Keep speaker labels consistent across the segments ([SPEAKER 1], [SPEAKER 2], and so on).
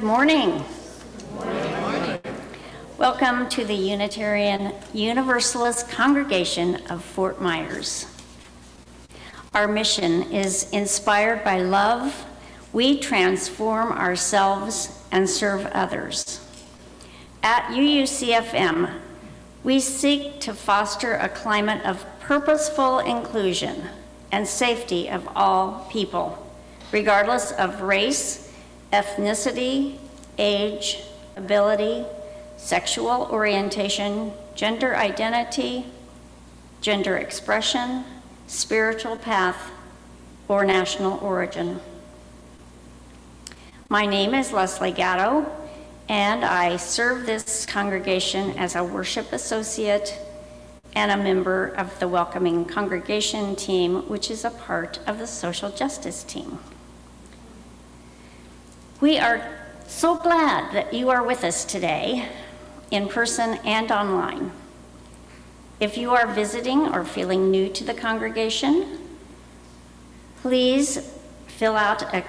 [SPEAKER 1] morning. Good morning. Welcome to the Unitarian Universalist Congregation of Fort Myers. Our mission is inspired by love. We transform ourselves and serve others. At UUCFM, we seek to foster a climate of purposeful inclusion and safety of all people, regardless of race, ethnicity, age, ability, sexual orientation, gender identity, gender expression, spiritual path, or national origin. My name is Leslie Gatto, and I serve this congregation as a worship associate and a member of the welcoming congregation team, which is a part of the social justice team. We are so glad that you are with us today, in person and online. If you are visiting or feeling new to the congregation, please fill out a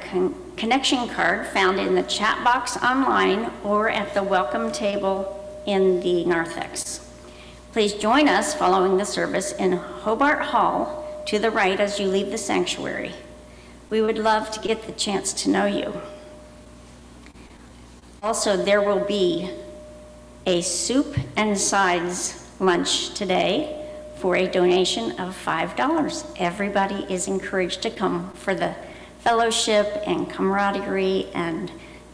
[SPEAKER 1] connection card found in the chat box online or at the welcome table in the narthex. Please join us following the service in Hobart Hall to the right as you leave the sanctuary. We would love to get the chance to know you. Also, there will be a soup and sides lunch today for a donation of $5. Everybody is encouraged to come for the fellowship and camaraderie and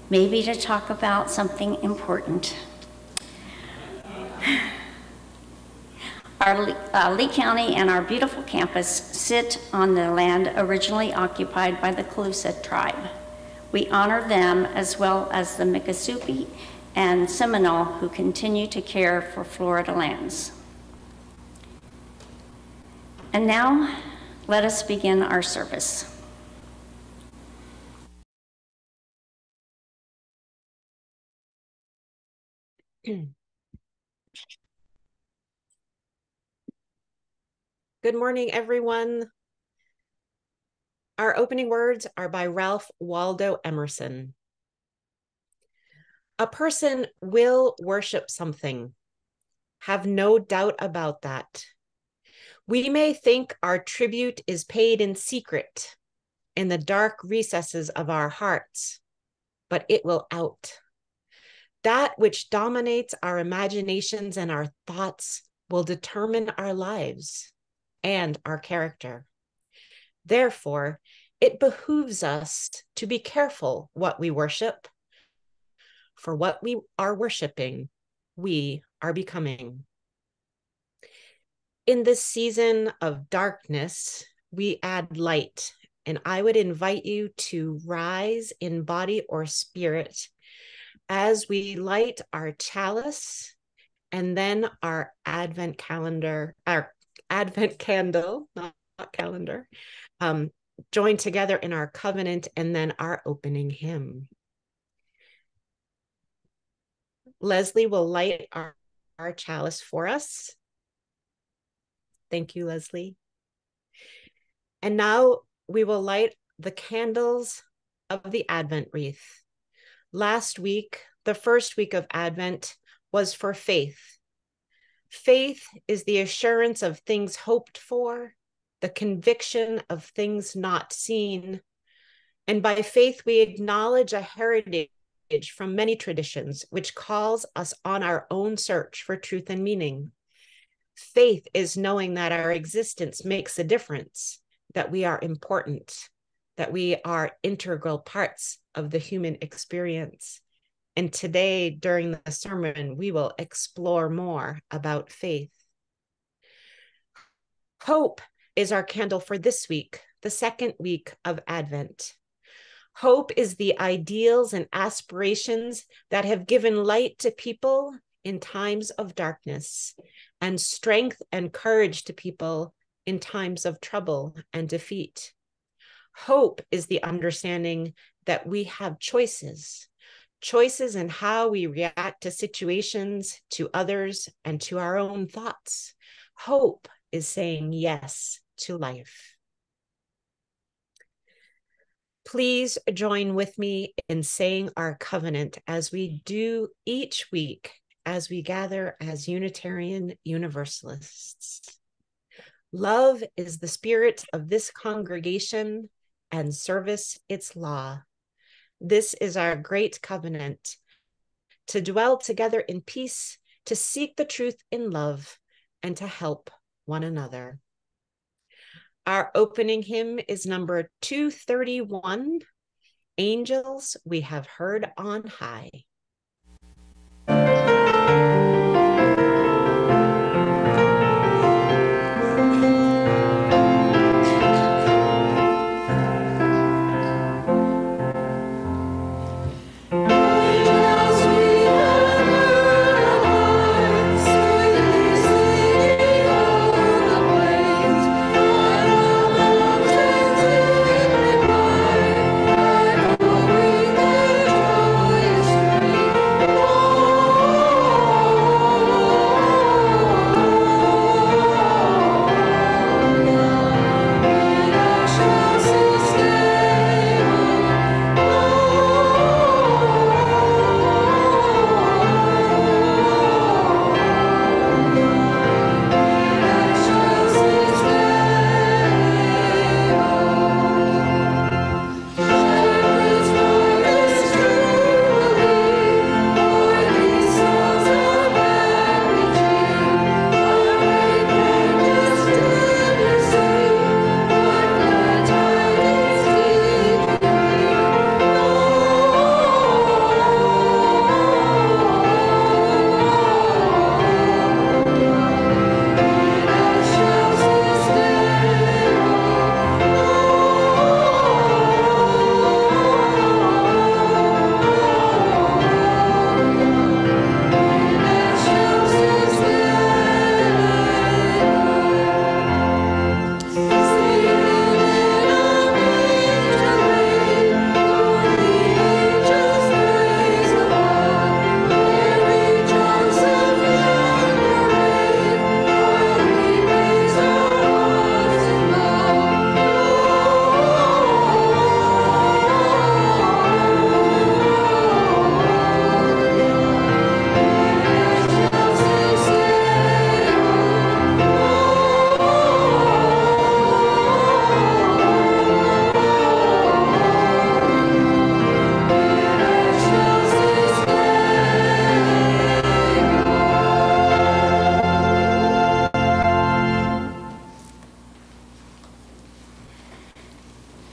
[SPEAKER 1] maybe to talk about something important. Our Lee County and our beautiful campus sit on the land originally occupied by the Calusa tribe. We honor them as well as the Miccosukee and Seminole who continue to care for Florida lands. And now, let us begin our service.
[SPEAKER 2] Good morning, everyone. Our opening words are by Ralph Waldo Emerson. A person will worship something. Have no doubt about that. We may think our tribute is paid in secret, in the dark recesses of our hearts, but it will out. That which dominates our imaginations and our thoughts will determine our lives and our character. Therefore, it behooves us to be careful what we worship. For what we are worshiping, we are becoming. In this season of darkness, we add light, and I would invite you to rise in body or spirit as we light our chalice and then our Advent calendar, our Advent candle, not calendar, join together in our covenant and then our opening hymn. Leslie will light our chalice for us. Thank you, Leslie. And now we will light the candles of the Advent wreath. Last week, the first week of Advent, was for faith. Faith is the assurance of things hoped for, the conviction of things not seen. And by faith, we acknowledge a heritage from many traditions, which calls us on our own search for truth and meaning. Faith is knowing that our existence makes a difference, that we are important, that we are integral parts of the human experience. And today, during the sermon, we will explore more about faith. Hope is our candle for this week, the second week of Advent. Hope is the ideals and aspirations that have given light to people in times of darkness, and strength and courage to people in times of trouble and defeat. Hope is the understanding that we have choices in how we react to situations, to others, and to our own thoughts. Hope is saying yes to life. Please join with me in saying our covenant as we do each week as we gather as Unitarian Universalists. Love is the spirit of this congregation, and service its law. This is our great covenant, to dwell together in peace, to seek the truth in love, and to help one another. Our opening hymn is number 231, Angels We Have Heard on High.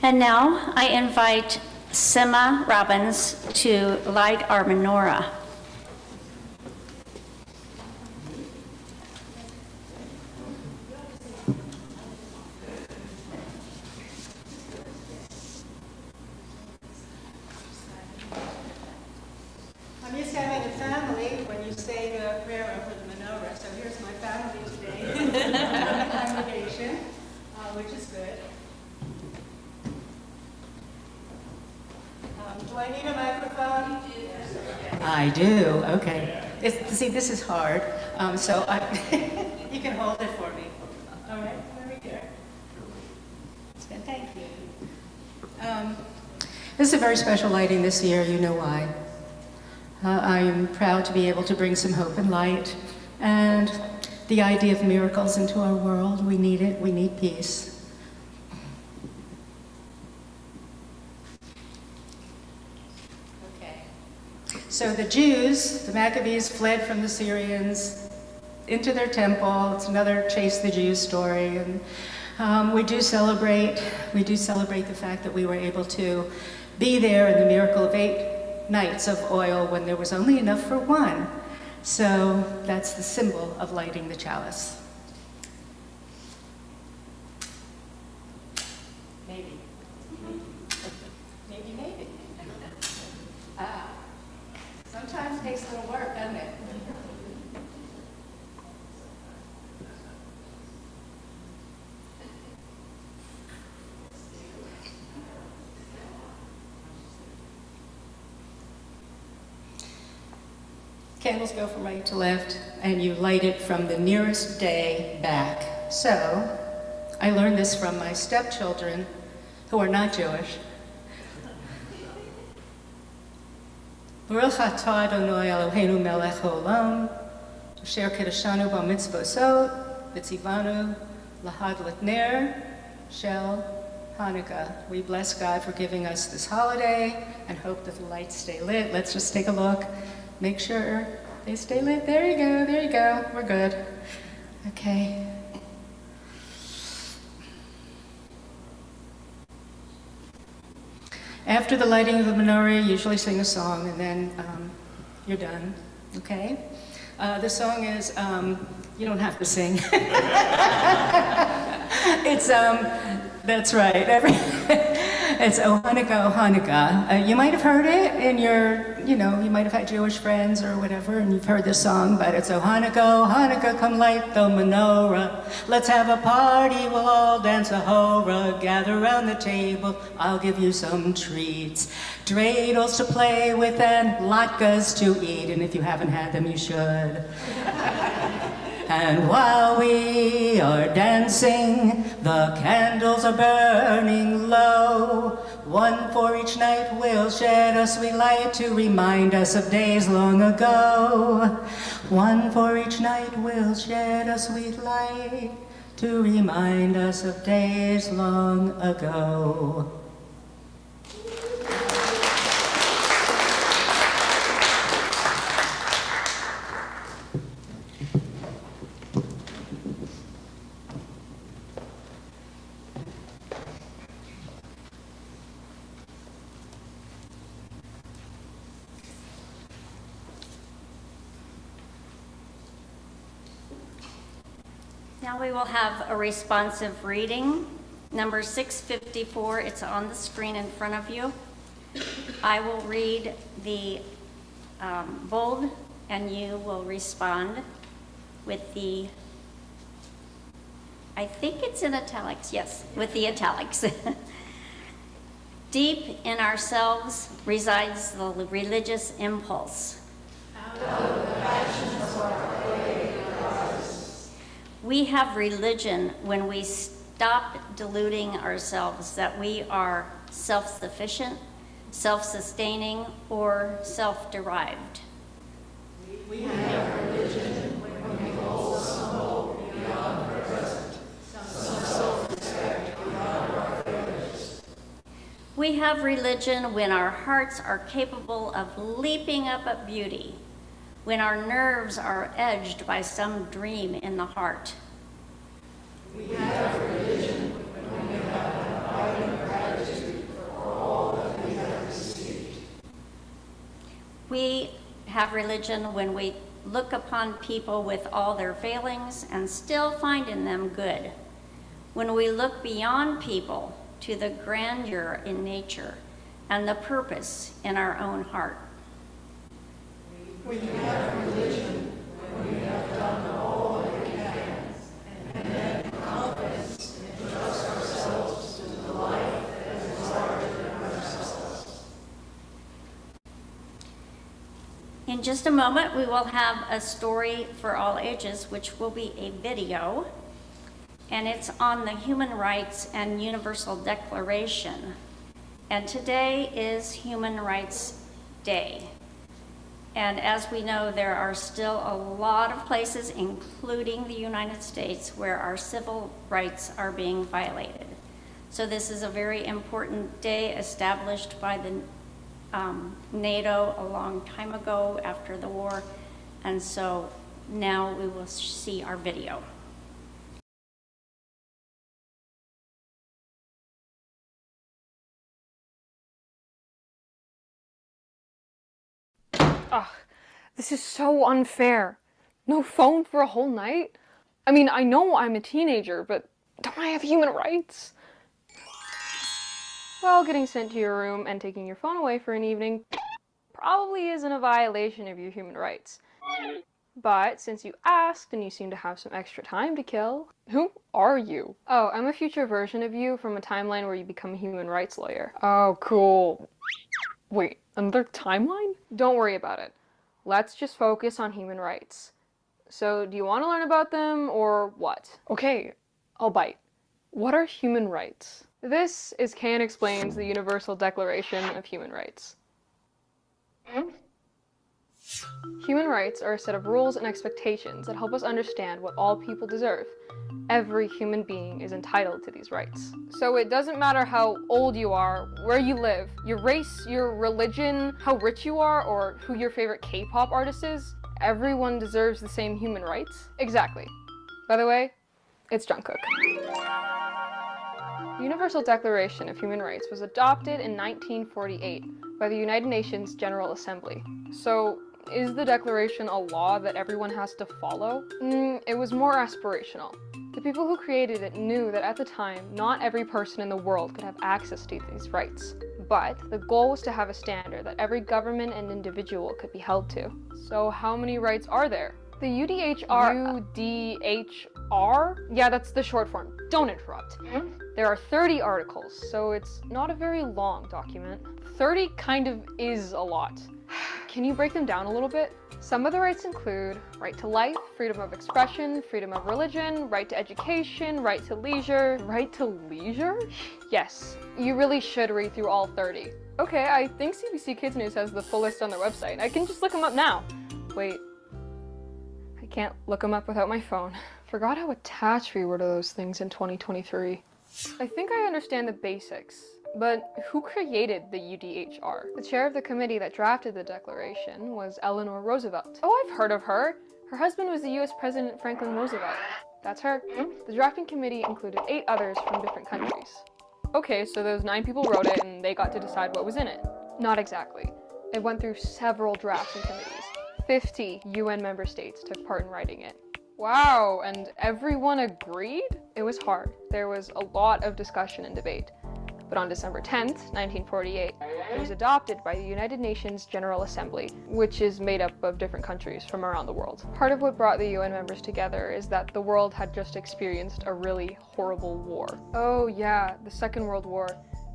[SPEAKER 1] And now I invite Sima Robbins to light our menorah.
[SPEAKER 3] I'm used to having a family when you say the prayer over the menorah, so here's my family today in the congregation, which is good. Do I need a microphone? I do, okay. See, this is hard, so you can hold it for me. All right, very good. Thank you. This is a very special lighting this year, you know why. I am proud to be able to bring some hope and light and the idea of miracles into our world. We need it, we need peace. So the Jews, the Maccabees, fled from the Syrians into their temple. It's another Chase the Jews story. And we do celebrate the fact that we were able to be there in the miracle of 8 nights of oil when there was only enough for one. So that's the symbol of lighting the chalice. Maybe. Maybe. Sometimes takes a little work, doesn't it? Candles go from right to left, and you light it from the nearest day back. So, I learned this from my stepchildren, who are not Jewish. Baruch atah Adonai Eloheinu melech haolam, asher kiddushanu b'mitzvosot, v'tzivanu lahadlit ner shel Hanukkah. We bless God for giving us this holiday and hope that the lights stay lit. Let's just take a look. Make sure they stay lit. There you go, there you go. We're good. Okay. After the lighting of the menorah, you usually sing a song, and then you're done, okay? The song is, you don't have to sing. It's, that's right. It's O Hanukkah, O Hanukkah. You might have heard it in your, you might have had Jewish friends or whatever, and you've heard this song, but it's O Hanukkah, O Hanukkah, come light the menorah. Let's have a party, we'll all dance a hora. Gather around the table, I'll give you some treats. Dreidels to play with and latkes to eat, and if you haven't had them, you should. And while we are dancing, the candles are burning low. One for each night we'll shed a sweet light to remind us of days long ago. One for each night we'll shed a sweet light to remind us of days long ago.
[SPEAKER 1] Now we will have a responsive reading. Number 654, it's on the screen in front of you. I will read the bold and you will respond with the, I think it's in italics, yes, with the italics. Deep in ourselves resides the religious impulse. We have religion when we stop deluding ourselves that we are self-sufficient, self-sustaining, or self-derived.
[SPEAKER 4] We have religion when we hold some hope beyond the present, some self-respect beyond our failures.
[SPEAKER 1] We have religion when our hearts are capable of leaping up at beauty, when our nerves are edged by some dream in the heart.
[SPEAKER 4] We have religion when we have an abiding gratitude for all that we have received.
[SPEAKER 1] We have religion when we look upon people with all their failings and still find in them good. When we look beyond people to the grandeur in nature and the purpose in our own heart.
[SPEAKER 4] We have religion when we have done all that we can, and then confidence and trust ourselves to the life that is larger than ourselves.
[SPEAKER 1] In just a moment, we will have a story for all ages, which will be a video, and it's on the Human Rights and Universal Declaration. And today is Human Rights Day. And as we know, there are still a lot of places, including the United States, where our civil rights are being violated. So this is a very important day established by the NATO a long time ago after the war. And so now we will see our video.
[SPEAKER 5] Ugh, this is so unfair. No phone for a whole night? I mean, I know I'm a teenager, but don't I have human rights? Well, getting sent to your room and taking your phone away for an evening probably isn't a violation of your human rights. But since you asked and you seem to have some extra time to kill, who are you? Oh, I'm a future version of you from a timeline where you become a human rights lawyer. Oh, cool. Wait, another timeline? Don't worry about it. Let's just focus on human rights. So, do you want to learn about them, or what? Okay, I'll bite. What are human rights? This is Can Explains the Universal Declaration of Human Rights. Human rights are a set of rules and expectations that help us understand what all people deserve. Every human being is entitled to these rights. So it doesn't matter how old you are, where you live, your race, your religion, how rich you are, or who your favorite K-pop artist is, everyone deserves the same human rights? Exactly. By the way, it's Jungkook. The Universal Declaration of Human Rights was adopted in 1948 by the United Nations General Assembly. So, is the Declaration a law that everyone has to follow? It was more aspirational. The people who created it knew that at the time, not every person in the world could have access to these rights. But the goal was to have a standard that every government and individual could be held to. So how many rights are there? The UDHR? Yeah, that's the short form. Don't interrupt. There are 30 articles, so it's not a very long document. 30 kind of is a lot. Can you break them down a little bit? Some of the rights include right to life, freedom of expression, freedom of religion, right to education, right to leisure. Right to leisure? Yes, you really should read through all 30. Okay, I think CBC Kids News has the full list on their website. I can just look them up now. Wait, I can't look them up without my phone. Forgot how attached we were to those things in 2023. I think I understand the basics. But who created the UDHR? The chair of the committee that drafted the declaration was Eleanor Roosevelt. Oh, I've heard of her. Her husband was the US President Franklin Roosevelt. That's her. The drafting committee included 8 others from different countries. Okay, so those 9 people wrote it and they got to decide what was in it. Not exactly. It went through several drafts and committees. 50 UN member states took part in writing it. Wow, and everyone agreed? It was hard. There was a lot of discussion and debate. But on December 10th, 1948, it was adopted by the United Nations General Assembly, which is made up of different countries from around the world. Part of what brought the UN members together is that the world had just experienced a really horrible war. Oh yeah, the Second World War.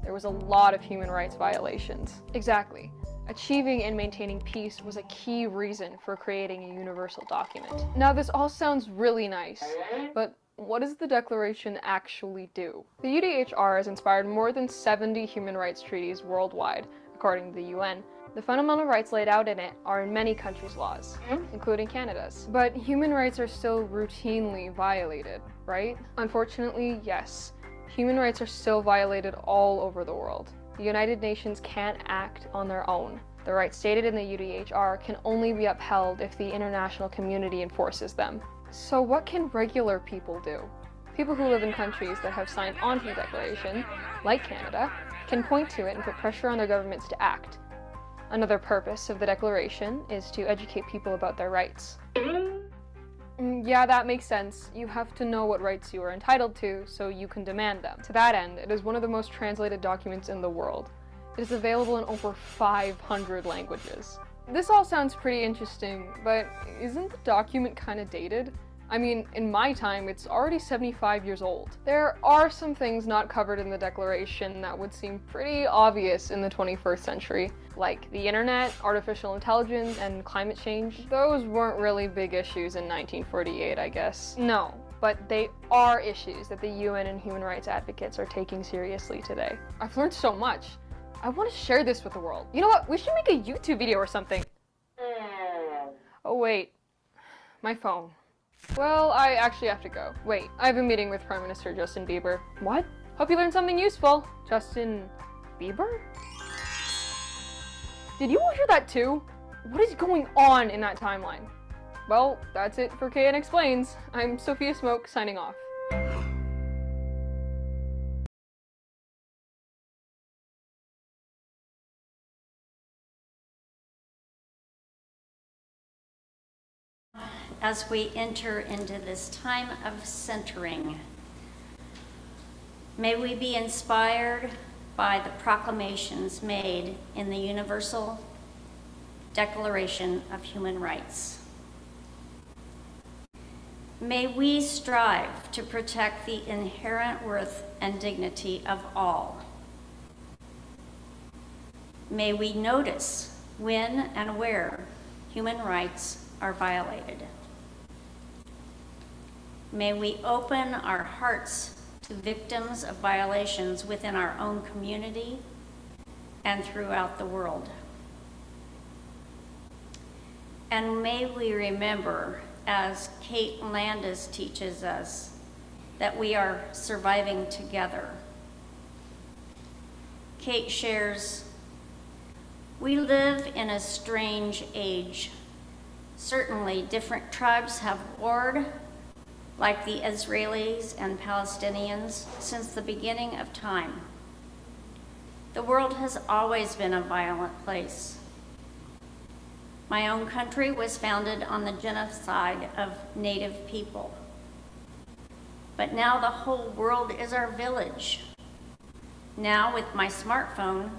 [SPEAKER 5] There was a lot of human rights violations. Exactly. Achieving and maintaining peace was a key reason for creating a universal document. Now this all sounds really nice, but what does the Declaration actually do? The UDHR has inspired more than 70 human rights treaties worldwide, according to the UN. The fundamental rights laid out in it are in many countries' laws, including Canada's. But human rights are still routinely violated, right? Unfortunately, yes. Human rights are still violated all over the world. The United Nations can't act on their own. The rights stated in the UDHR can only be upheld if the international community enforces them. So what can regular people do? People who live in countries that have signed onto the Declaration, like Canada, can point to it and put pressure on their governments to act. Another purpose of the Declaration is to educate people about their rights. Yeah, that makes sense. You have to know what rights you are entitled to so you can demand them. To that end, it is one of the most translated documents in the world. It is available in over 500 languages. This all sounds pretty interesting, but isn't the document kind of dated? I mean, in my time, it's already 75 years old. There are some things not covered in the Declaration that would seem pretty obvious in the 21st century, like the internet, artificial intelligence, and climate change. Those weren't really big issues in 1948, I guess. No, but they are issues that the UN and human rights advocates are taking seriously today. I've learned so much. I want to share this with the world. You know what? We should make a YouTube video or something. Oh wait, my phone. Well, I actually have to go. Wait, I have a meeting with Prime Minister Justin Bieber. What? Hope you learned something useful. Justin Bieber? Did you all hear that too? What is going on in that timeline? Well, that's it for KN Explains. I'm Sophia Smoke, signing off.
[SPEAKER 1] As we enter into this time of centering, may we be inspired by the proclamations made in the Universal Declaration of Human Rights. May we strive to protect the inherent worth and dignity of all. May we notice when and where human rights are violated. May we open our hearts to victims of violations within our own community and throughout the world. And may we remember, as Kate Landis teaches us, that we are surviving together. Kate shares, "We live in a strange age. Certainly different tribes have warred, like the Israelis and Palestinians, since the beginning of time. The world has always been a violent place. My own country was founded on the genocide of Native people. But now the whole world is our village. Now with my smartphone,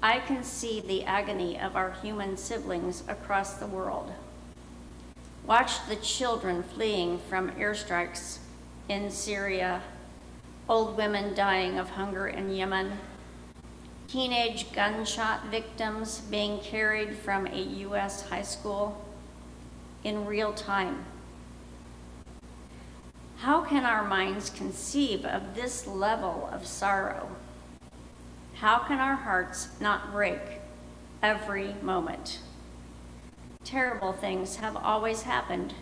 [SPEAKER 1] I can see the agony of our human siblings across the world. Watch the children fleeing from airstrikes in Syria, old women dying of hunger in Yemen, teenage gunshot victims being carried from a U.S. high school in real time. How can our minds conceive of this level of sorrow? How can our hearts not break every moment? Terrible things have always happened,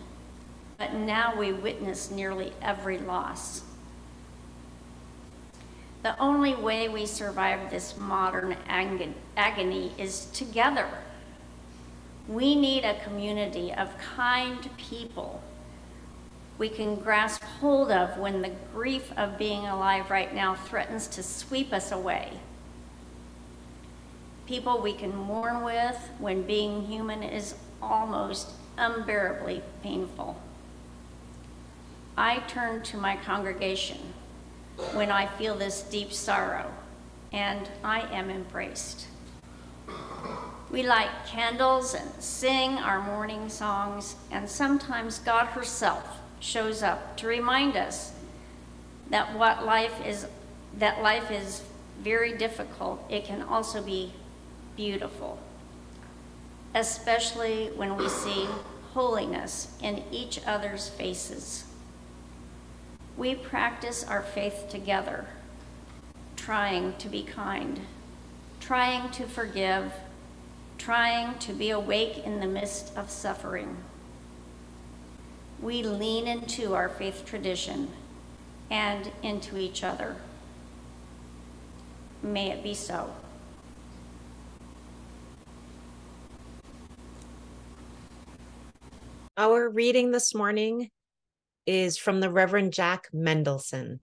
[SPEAKER 1] but now we witness nearly every loss. The only way we survive this modern agony is together. We need a community of kind people we can grasp hold of when the grief of being alive right now threatens to sweep us away. People we can mourn with when being human is almost unbearably painful. I turn to my congregation when I feel this deep sorrow, and I am embraced. We light candles and sing our morning songs, and sometimes God herself shows up to remind us that life is very difficult. It can also be beautiful, especially when we see holiness in each other's faces. We practice our faith together, trying to be kind, trying to forgive, trying to be awake in the midst of suffering. We lean into our faith tradition and into each other. May it be so.
[SPEAKER 2] Our reading this morning is from the Reverend Jack Mendelson.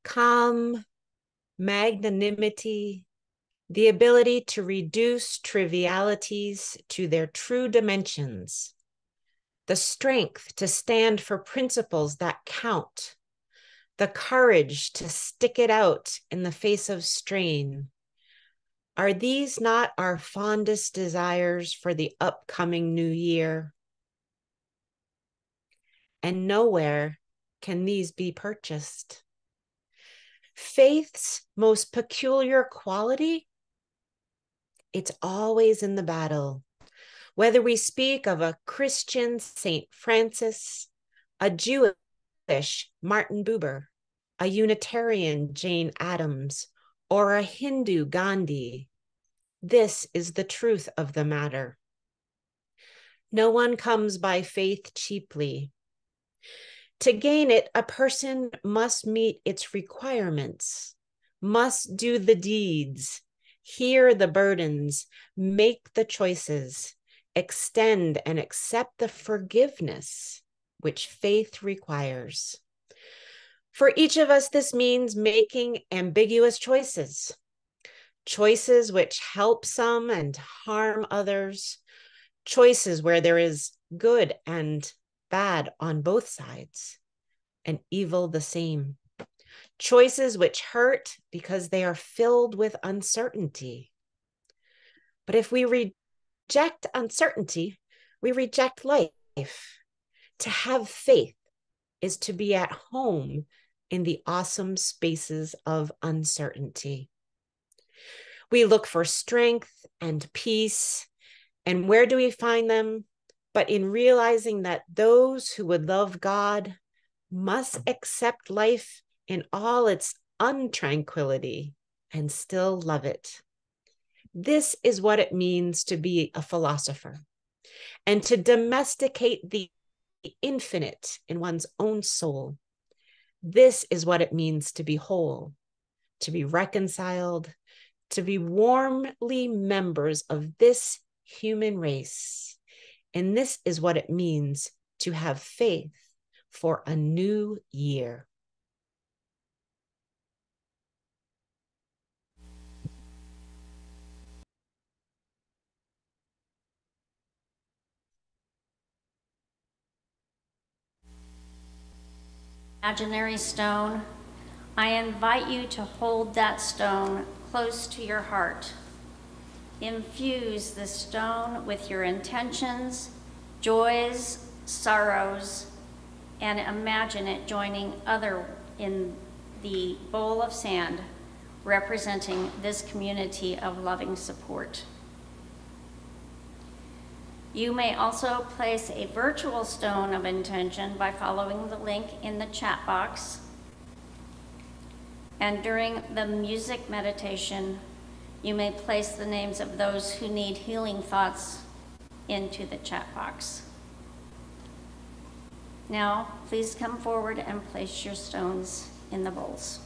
[SPEAKER 2] Calm, magnanimity, the ability to reduce trivialities to their true dimensions, the strength to stand for principles that count, the courage to stick it out in the face of strain. Are these not our fondest desires for the upcoming new year? And nowhere can these be purchased. Faith's most peculiar quality, it's always in the battle. Whether we speak of a Christian St. Francis, a Jewish Martin Buber, a Unitarian Jane Addams, or a Hindu Gandhi, this is the truth of the matter. No one comes by faith cheaply. To gain it, a person must meet its requirements, must do the deeds, hear the burdens, make the choices, extend and accept the forgiveness which faith requires. For each of us, this means making ambiguous choices, choices which help some and harm others, choices where there is good and bad on both sides, and evil the same. Choices which hurt because they are filled with uncertainty. But if we reject uncertainty, we reject life. To have faith is to be at home in the awesome spaces of uncertainty. We look for strength and peace, and where do we find them? But in realizing that those who would love God must accept life in all its untranquility and still love it. This is what it means to be a philosopher, and to domesticate the infinite in one's own soul. This is what it means to be whole, to be reconciled, to be warmly members of this human race. And this is what it means to have faith for a new year.
[SPEAKER 1] Imaginary stone, I invite you to hold that stone close to your heart. Infuse the stone with your intentions, joys, sorrows, and imagine it joining other in the bowl of sand, representing this community of loving support. You may also place a virtual stone of intention by following the link in the chat box. And during the music meditation, you may place the names of those who need healing thoughts into the chat box. Now, please come forward and place your stones in the bowls.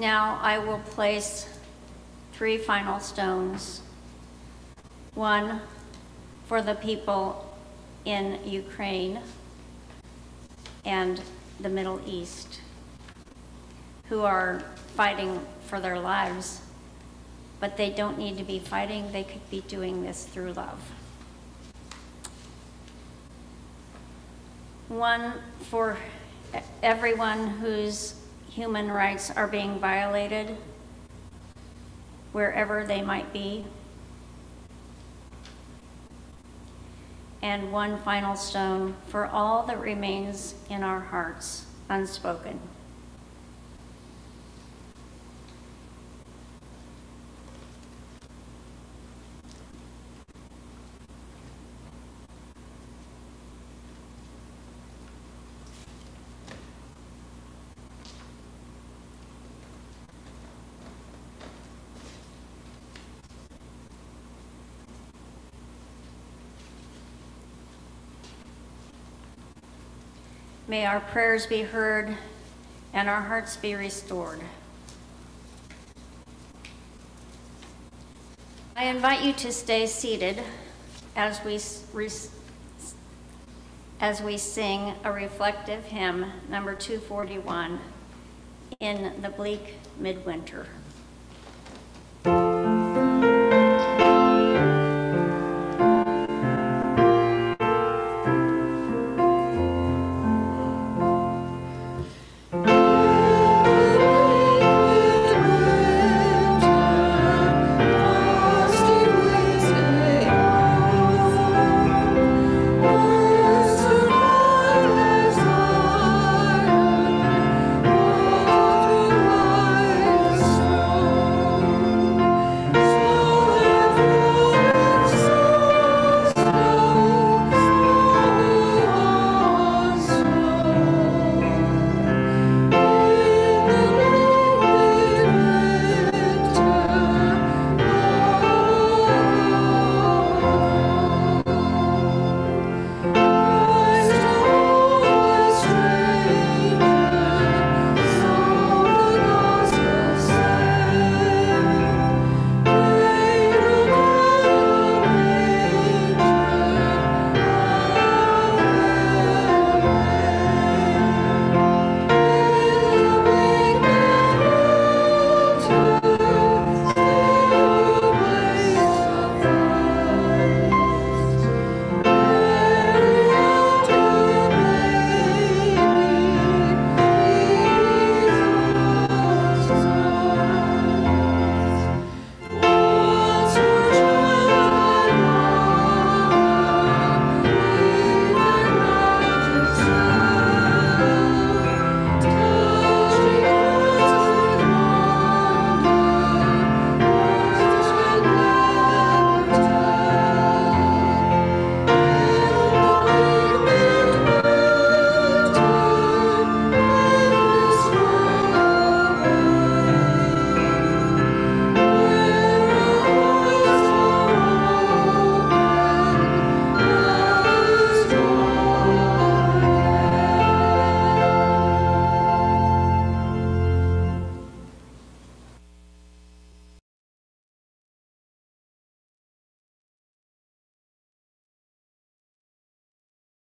[SPEAKER 1] Now I will place 3 final stones. One for the people in Ukraine and the Middle East who are fighting for their lives, but they don't need to be fighting. They could be doing this through love. One for everyone whose human rights are being violated, wherever they might be. And one final stone for all that remains in our hearts unspoken. May our prayers be heard and our hearts be restored. I invite you to stay seated as we sing a reflective hymn, number 241, In the Bleak Midwinter.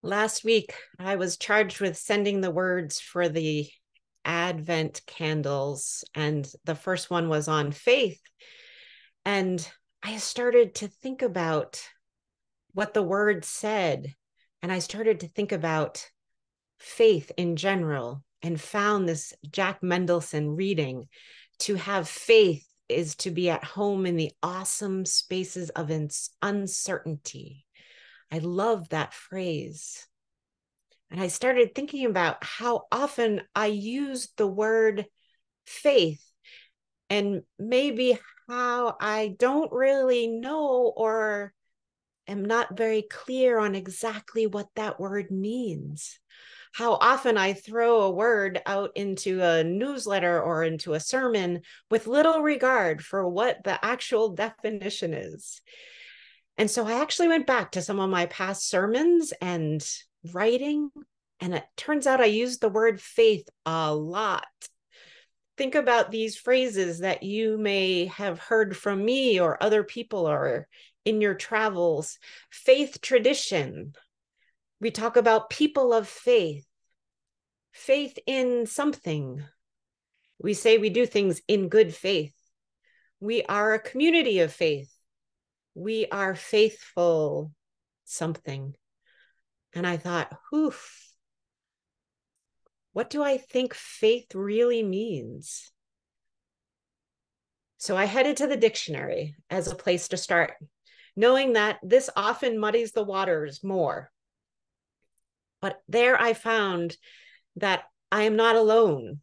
[SPEAKER 2] Last week, I was charged with sending the words for the Advent candles, and the first one was on faith. And I started to think about what the word said, and I started to think about faith in general, and found this Jack Mendelson reading: to have faith is to be at home in the awesome spaces of uncertainty. I love that phrase. And I started thinking about how often I use the word faith, and maybe how I don't really know or am not very clear on exactly what that word means. How often I throw a word out into a newsletter or into a sermon with little regard for what the actual definition is. And so I actually went back to some of my past sermons and writing, and it turns out I used the word faith a lot. think about these phrases that you may have heard from me or other people or in your travels. Faith tradition. We talk about people of faith. Faith in something. We say we do things in good faith. We are a community of faith. We are faithful something. And I thought, oof, what do I think faith really means? So I headed to the dictionary as a place to start, knowing that this often muddies the waters more. But there I found that I am not alone.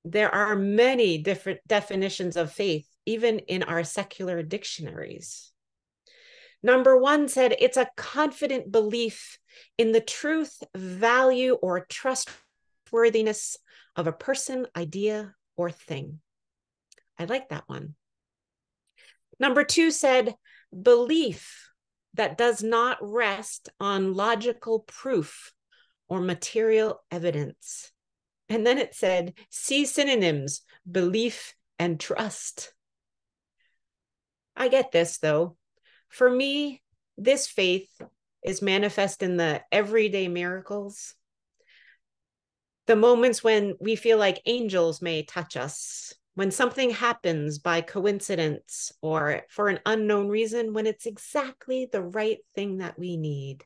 [SPEAKER 2] There are many different definitions of faith, even in our secular dictionaries. Number one said it's a confident belief in the truth, value, or trustworthiness of a person, idea, or thing. I like that one. Number two said belief that does not rest on logical proof or material evidence. And then it said, see synonyms, belief and trust. I get this though. For me, this faith is manifest in the everyday miracles, the moments when we feel like angels may touch us, when something happens by coincidence or for an unknown reason, when it's exactly the right thing that we need.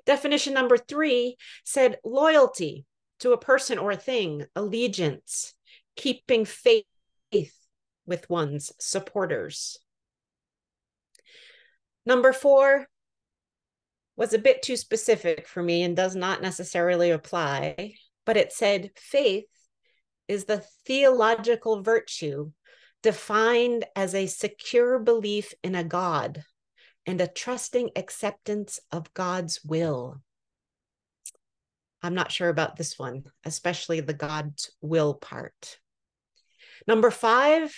[SPEAKER 2] Definition number three said loyalty to a person or thing, allegiance, keeping faith with one's supporters. Number four was a bit too specific for me and does not necessarily apply, but it said faith is the theological virtue defined as a secure belief in a God and a trusting acceptance of God's will. I'm not sure about this one, especially the God's will part. Number five,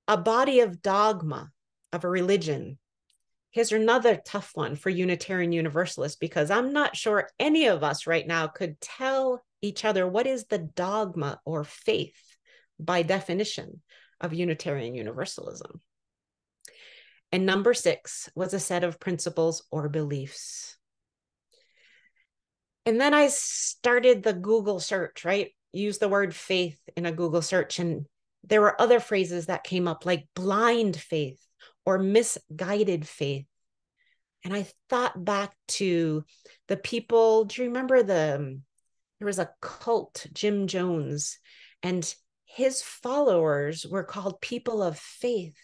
[SPEAKER 2] a body of dogma of a religion. Here's another tough one for Unitarian Universalists, because I'm not sure any of us right now could tell each other what is the dogma or faith by definition of Unitarian Universalism. And number six was a set of principles or beliefs. And then I started the Google search, right? Use the word faith in a Google search. And there were other phrases that came up like blind faith or misguided faith. And I thought back to the people, do you remember there was a cult, Jim Jones, and his followers were called people of faith.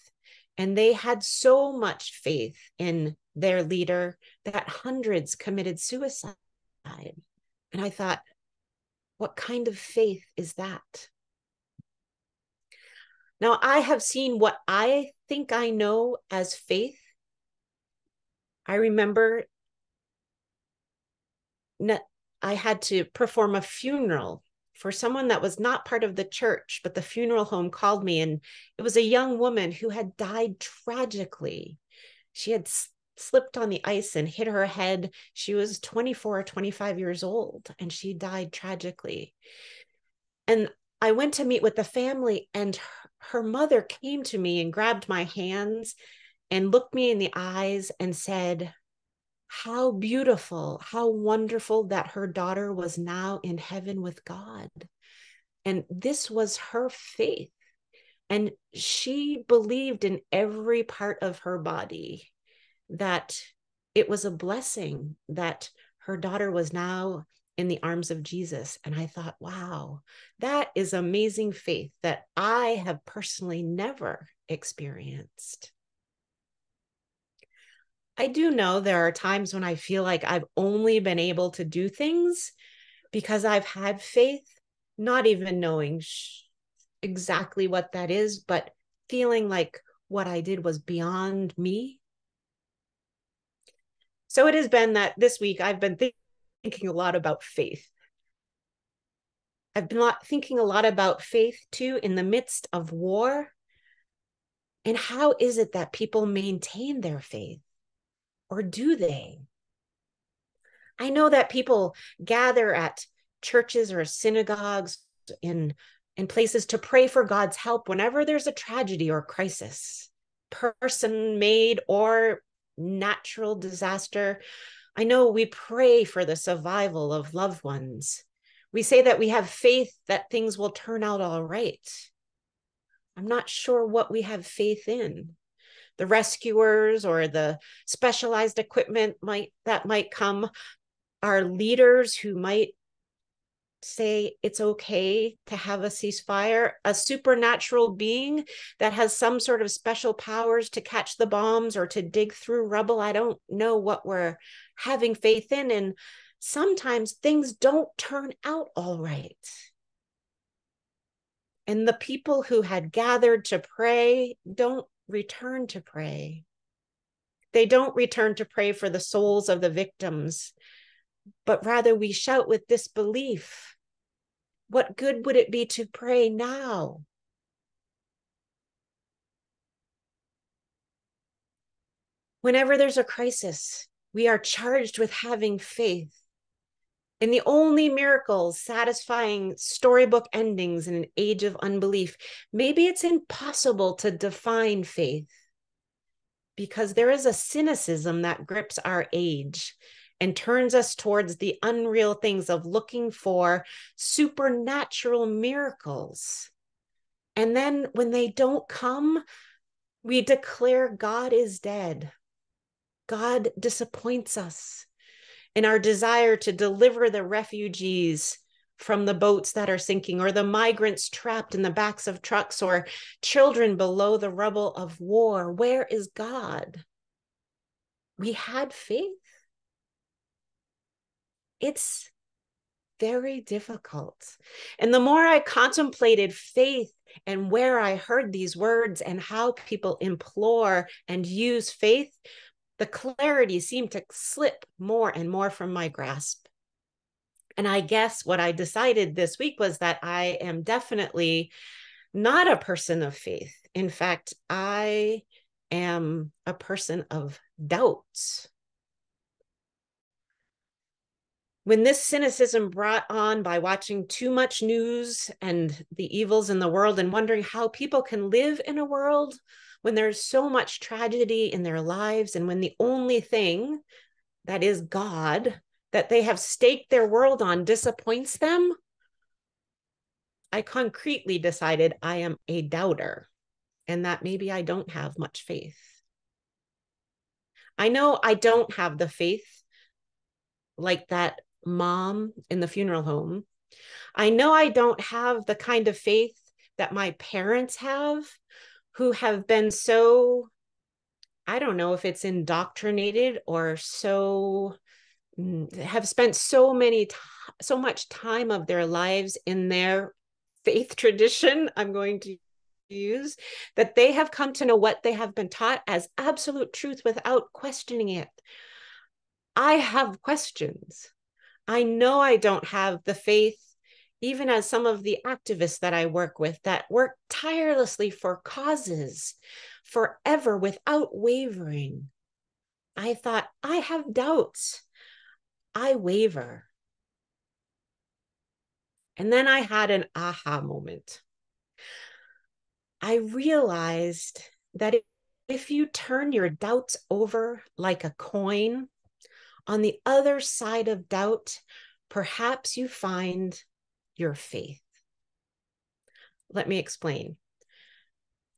[SPEAKER 2] And they had so much faith in their leader that hundreds committed suicide. And I thought, what kind of faith is that? Now, I have seen what I think I know as faith. I remember I had to perform a funeral for someone that was not part of the church, but the funeral home called me, and it was a young woman who had died tragically. She had slipped on the ice and hit her head. She was 24 or 25 years old, and she died tragically. And I went to meet with the family, and her mother came to me and grabbed my hands and looked me in the eyes and said, how beautiful, how wonderful that her daughter was now in heaven with God. And this was her faith. And she believed in every part of her body that it was a blessing that her daughter was now in the arms of Jesus. And I thought, wow, that is amazing faith that I have personally never experienced. I do know there are times when I feel like I've only been able to do things because I've had faith, not even knowing exactly what that is, but feeling like what I did was beyond me. So it has been that this week I've been thinking a lot about faith. I've been thinking a lot about faith too in the midst of war. And how is it that people maintain their faith? Or do they? I know that people gather at churches or synagogues, in places to pray for God's help whenever there's a tragedy or crisis, person-made or natural disaster. I know we pray for the survival of loved ones. We say that we have faith that things will turn out all right. I'm not sure what we have faith in. The rescuers or the specialized equipment that might come, our leaders who might say it's okay to have a ceasefire, a supernatural being that has some sort of special powers to catch the bombs or to dig through rubble. I don't know what we're having faith in. And sometimes things don't turn out all right. And the people who had gathered to pray don't return to pray. They don't return to pray for the souls of the victims, but rather we shout with disbelief. What good would it be to pray now? Whenever there's a crisis, we are charged with having faith. And the only miracles satisfying storybook endings in an age of unbelief, maybe it's impossible to define faith because there is a cynicism that grips our age and turns us towards the unreal things of looking for supernatural miracles. And then when they don't come, we declare God is dead. God disappoints us in our desire to deliver the refugees from the boats that are sinking, or the migrants trapped in the backs of trucks, or children below the rubble of war. Where is God? We had faith. It's very difficult. And the more I contemplated faith and where I heard these words and how people implore and use faith, the clarity seemed to slip more and more from my grasp. And I guess what I decided this week was that I am definitely not a person of faith. In fact, I am a person of doubts. When this cynicism brought on by watching too much news and the evils in the world and wondering how people can live in a world when there's so much tragedy in their lives, and when the only thing, that is God, that they have staked their world on disappoints them, I concretely decided I am a doubter and that maybe I don't have much faith. I know I don't have the faith like that mom in the funeral home. I know I don't have the kind of faith that my parents have, who have been so, I don't know if it's indoctrinated or so, have spent so much time of their lives in their faith tradition, I'm going to use, that they have come to know what they have been taught as absolute truth without questioning it. I have questions. I know I don't have the faith, even as some of the activists that I work with that work tirelessly for causes forever without wavering. I thought, I have doubts. I waver. And then I had an aha moment. I realized that if you turn your doubts over like a coin, on the other side of doubt, perhaps you find your faith. Let me explain.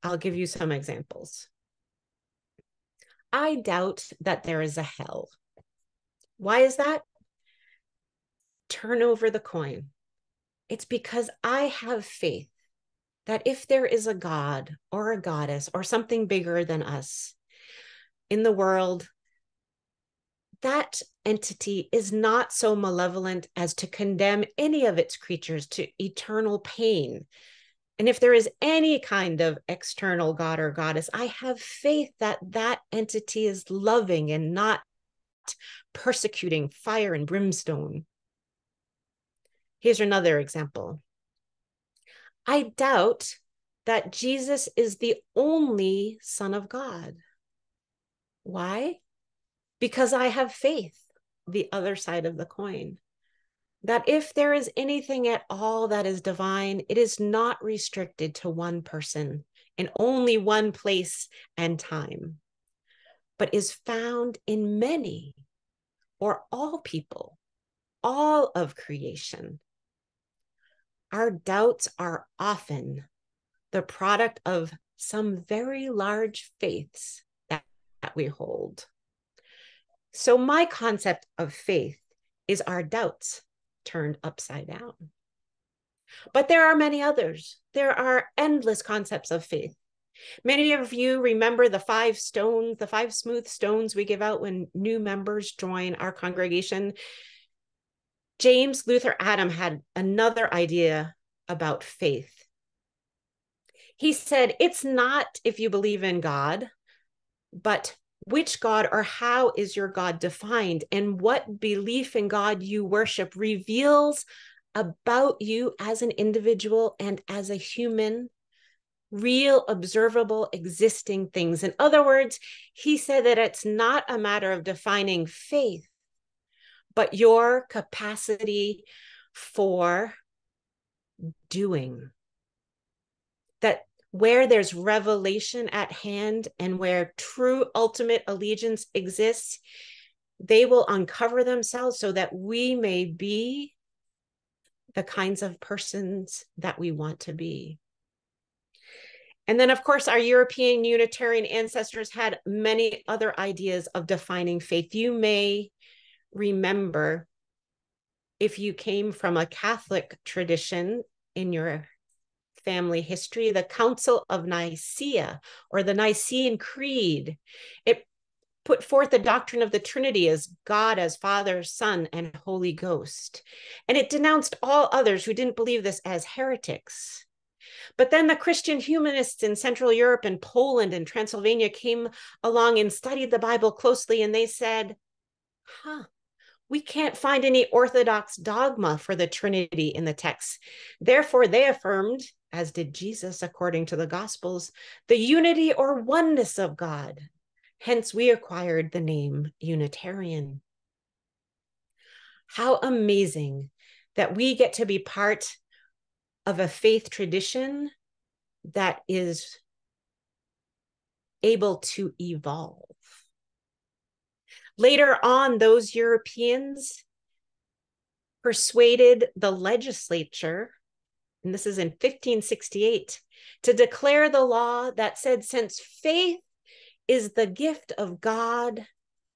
[SPEAKER 2] I'll give you some examples. I doubt that there is a hell. Why is that? Turn over the coin. It's because I have faith that if there is a God or a goddess or something bigger than us in the world, that entity is not so malevolent as to condemn any of its creatures to eternal pain. And if there is any kind of external God or goddess, I have faith that that entity is loving and not persecuting fire and brimstone. Here's another example. I doubt that Jesus is the only Son of God. Why? Because I have faith, the other side of the coin, that if there is anything at all that is divine, it is not restricted to one person in only one place and time, but is found in many or all people, all of creation. Our doubts are often the product of some very large faiths that we hold. So my concept of faith is our doubts turned upside down. But there are many others. There are endless concepts of faith. Many of you remember the 5 stones, the 5 smooth stones we give out when new members join our congregation. James Luther Adam had another idea about faith. He said, it's not if you believe in God, but which God or how is your God defined, and what belief in God you worship reveals about you as an individual and as a human, real, observable, existing things. In other words, he said that it's not a matter of defining faith, but your capacity for doing. That where there's revelation at hand and where true ultimate allegiance exists, they will uncover themselves so that we may be the kinds of persons that we want to be. And then, of course, our European Unitarian ancestors had many other ideas of defining faith. You may remember, if you came from a Catholic tradition in your family history, the Council of Nicaea, or the Nicene Creed. It put forth the doctrine of the Trinity as God as Father, Son, and Holy Ghost. And it denounced all others who didn't believe this as heretics. But then the Christian humanists in Central Europe and Poland and Transylvania came along and studied the Bible closely, and they said, we can't find any orthodox dogma for the Trinity in the text. Therefore, they affirmed, as did Jesus according to the Gospels, the unity or oneness of God. Hence, we acquired the name Unitarian. How amazing that we get to be part of a faith tradition that is able to evolve. Later on, those Europeans persuaded the legislature, and this is in 1568, to declare the law that said, since faith is the gift of God,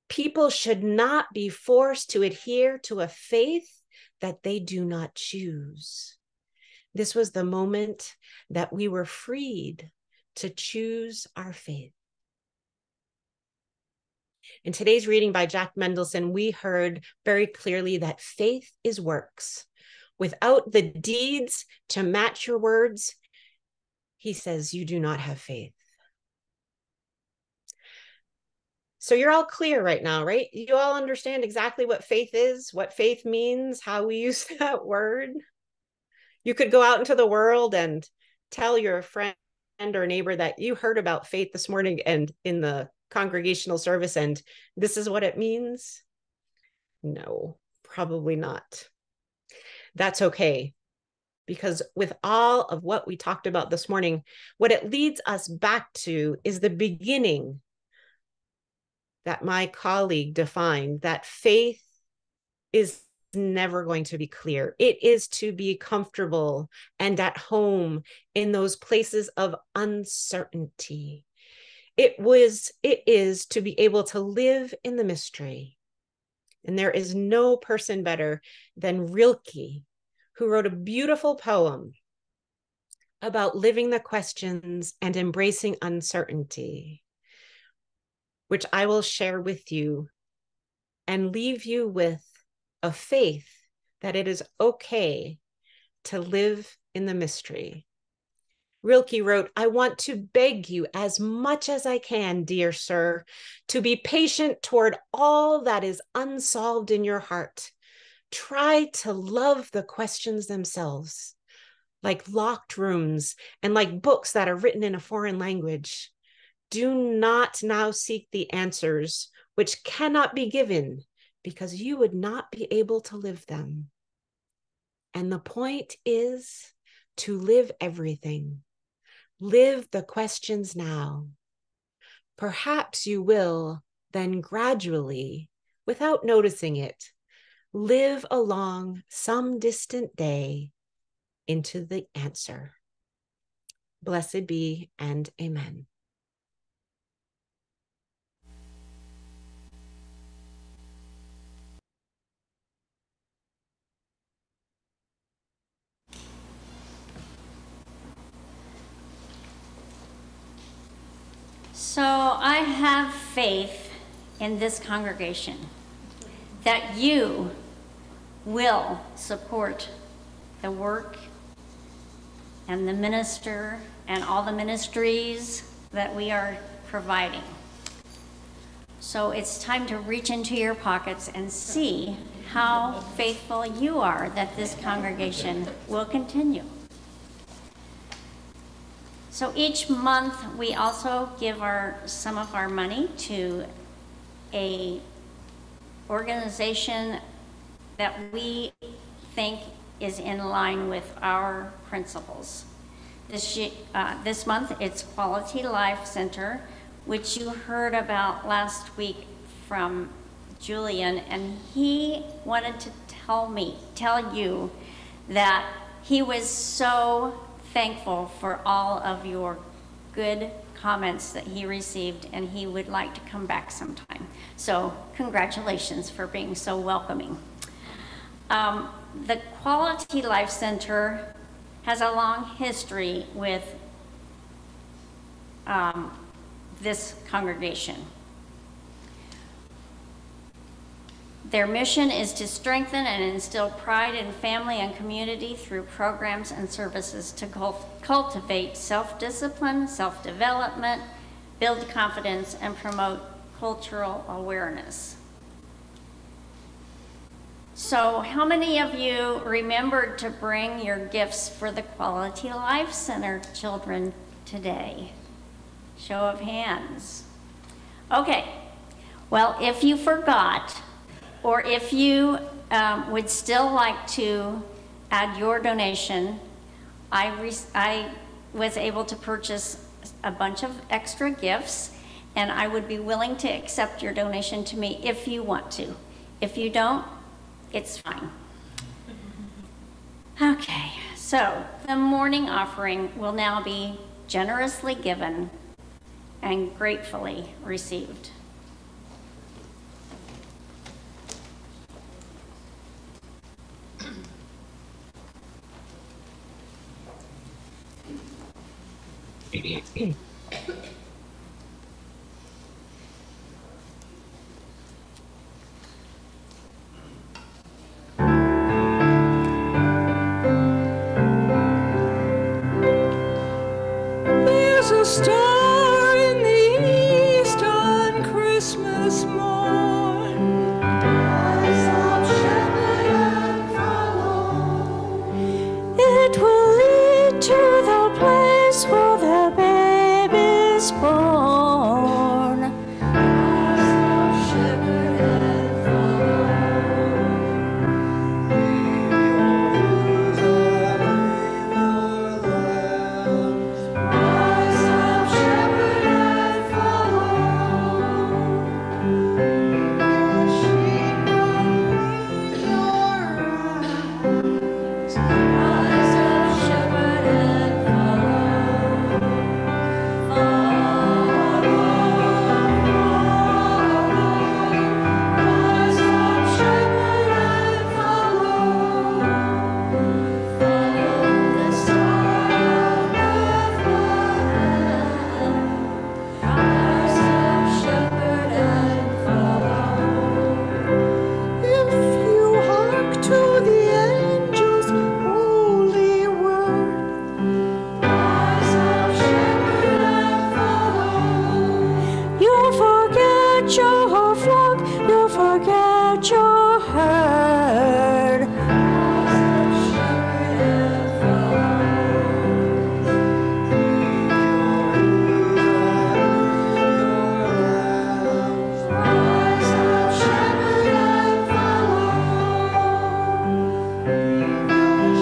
[SPEAKER 2] people should not be forced to adhere to a faith that they do not choose. This was the moment that we were freed to choose our faith. In today's reading by Jack Mendelson, we heard very clearly that faith is works. Without the deeds to match your words, he says, you do not have faith. So you're all clear right now, right? You all understand exactly what faith is, what faith means, how we use that word. You could go out into the world and tell your friend or neighbor that you heard about faith this morning and in the congregational service, and this is what it means. No, probably not. That's okay, because with all of what we talked about this morning, what it leads us back to is the beginning that my colleague defined, that faith is never going to be clear. It is to be comfortable and at home in those places of uncertainty. It is to be able to live in the mystery. And there is no person better than Rilke, who wrote a beautiful poem about living the questions and embracing uncertainty, which I will share with you and leave you with a faith that it is okay to live in the mystery. Rilke wrote, I want to beg you as much as I can, dear sir, to be patient toward all that is unsolved in your heart. Try to love the questions themselves, like locked rooms and like books that are written in a foreign language. Do not now seek the answers which cannot be given because you would not be able to live them. And the point is to live everything. Live the questions now. Perhaps you will then gradually, without noticing it, live along some distant day into the answer. Blessed be and amen.
[SPEAKER 1] So I have faith in this congregation that you will support the work and the minister and all the ministries that we are providing. So it's time to reach into your pockets and see how faithful you are that this congregation will continue. So each month we also give some of our money to a organization that we think is in line with our principles. This month it's Quality Life Center, which you heard about last week from Julian, and he wanted to tell you that he was so thankful for all of your good comments that he received, and he would like to come back sometime. So congratulations for being so welcoming. The Quality Life Center has a long history with this congregation. Their mission is to strengthen and instill pride in family and community through programs and services to cultivate self-discipline, self-development, build confidence, and promote cultural awareness. So how many of you remembered to bring your gifts for the Quality Life Center children today? Show of hands. Okay, well, if you forgot, or if you would still like to add your donation, I was able to purchase a bunch of extra gifts, and I would be willing to accept your donation to me if you want to. If you don't, it's fine. Okay, so the morning offering will now be generously given and gratefully received.
[SPEAKER 4] There's a star in the east on Christmas morn. Rise up, shepherd, and follow. It will lead to the place where the babe is born. Rise up, shepherd, and follow. Leave your ewes and leave your lambs. Rise up, shepherd, and follow. Leave your sheep and leave your rams. Rise up, shepherd, and follow. Rise up, shepherd, and follow. Follow the star of Bethlehem. Rise up, shepherd, and follow. If you hark to the angels' holy word, rise up, shepherd, and follow. You'll forget your flock, you'll forget your herd. Rise up, shepherd, and follow. Rise up, shepherd, and follow. Leave your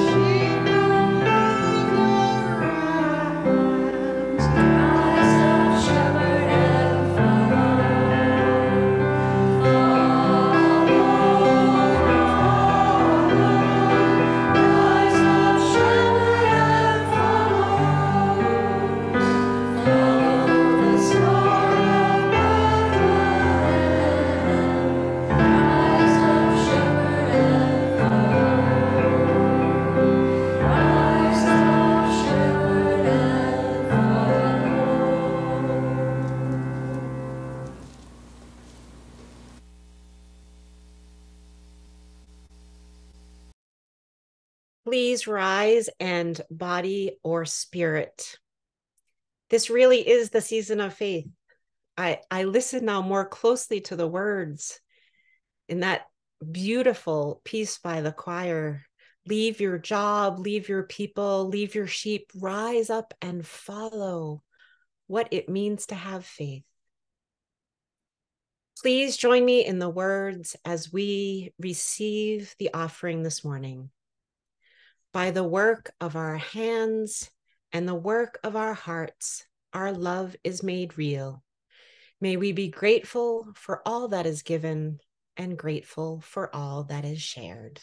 [SPEAKER 2] Please rise and body or spirit. This really is the season of faith. I listen now more closely to the words in that beautiful piece by the choir. Leave your job, leave your people, leave your sheep, rise up and follow what it means to have faith. Please join me in the words as we receive the offering this morning. By the work of our hands and the work of our hearts, our love is made real. May we be grateful for all that is given and grateful for all that is shared.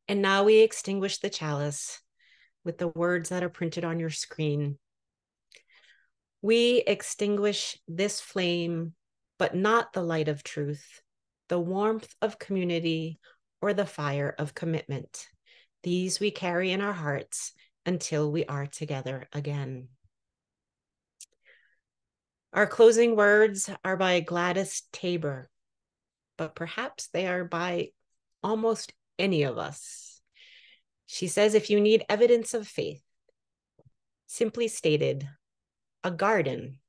[SPEAKER 2] And now we extinguish the chalice with the words that are printed on your screen. We extinguish this flame, but not the light of truth, the warmth of community, or the fire of commitment. These we carry in our hearts until we are together again. Our closing words are by Gladys Tabor, but perhaps they are by almost any of us. She says, if you need evidence of faith, simply stated, a garden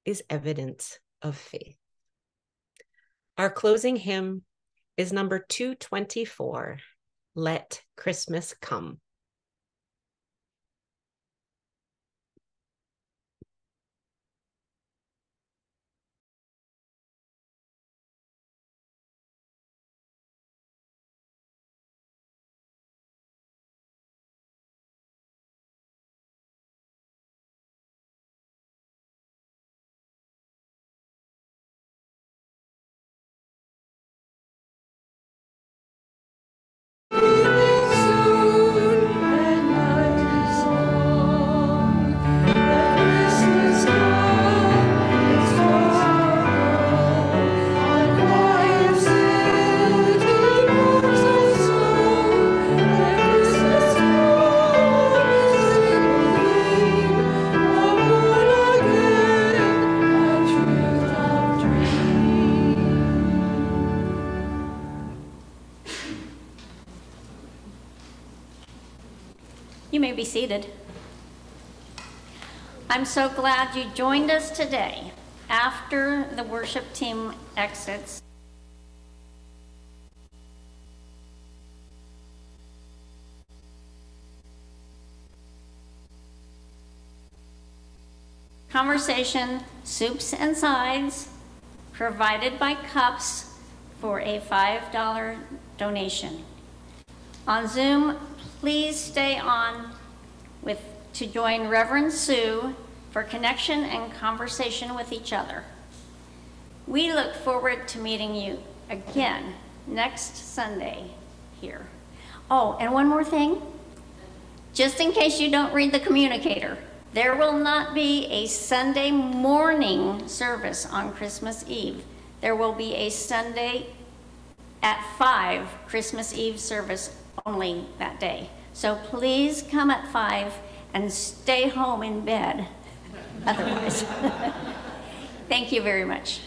[SPEAKER 2] is evidence of faith. Our closing hymn is number 224, Let Christmas Come.
[SPEAKER 1] You may be seated. I'm so glad you joined us today. After the worship team exits, conversation, soups and sides, provided by Cups for a $5 donation. On Zoom, please stay on to join Reverend Sue for connection and conversation with each other. We look forward to meeting you again next Sunday here. Oh, and one more thing. Just in case you don't read the communicator, there will not be a Sunday morning service on Christmas Eve. There will be a Sunday at 5 Christmas Eve service only that day. So please come at 5 and stay home in bed otherwise. Thank you very much.